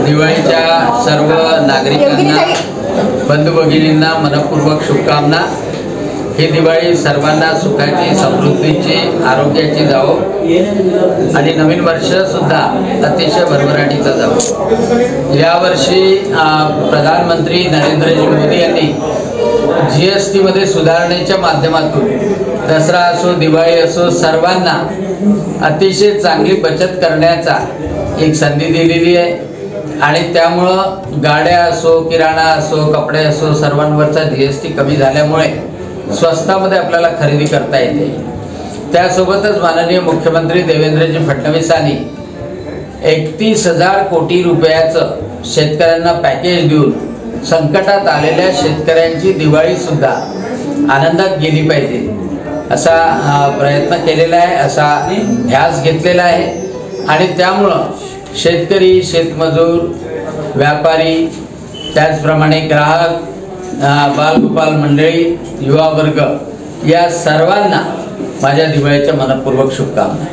दिवाळीच्या सर्व नागरिकांना बंधू भगिनींना मनपूर्वक शुभकामना। ही दिवाळी सर्वांना सुखाची, समृद्धीची, आरोग्याची जावो आणि नवीन वर्ष सुद्धा अतिशय भरभराटीचं जावो। या वर्षी प्रधानमंत्री नरेंद्रजी मोदी यांनी GST मध्ये सुधारणेच्या माध्यमातून दसरा असो, दिवाळी असो, सर्वांना अतिशय चांगली बचत करण्याचा एक संधी दिलेली आहे आणि त्यामुळे गाड्या असो, किराणा असो, कपडे असो, सर्वांवरचा GST कमी झाल्यामुळे स्वस्तामध्ये आपल्याला खरेदी करता येते। त्यासोबतच माननीय मुख्यमंत्री देवेंद्रजी फडणवीसांनी 31,000 कोटी रुपयाचं शेतकऱ्यांना पॅकेज देऊन संकटात आलेल्या शेतकऱ्यांची दिवाळी सुद्धा आनंदात गेली पाहिजे असा प्रयत्न केलेला आहे, असा ध्यास घेतलेला आहे आणि त्यामुळं शेतकरी, शेतमजूर, व्यापारी, त्याचप्रमाणे ग्राहक, बालगोपाल मंडळी, युवा वर्ग या सर्वांना माझ्या दिवाळीच्या मनपूर्वक शुभकामना।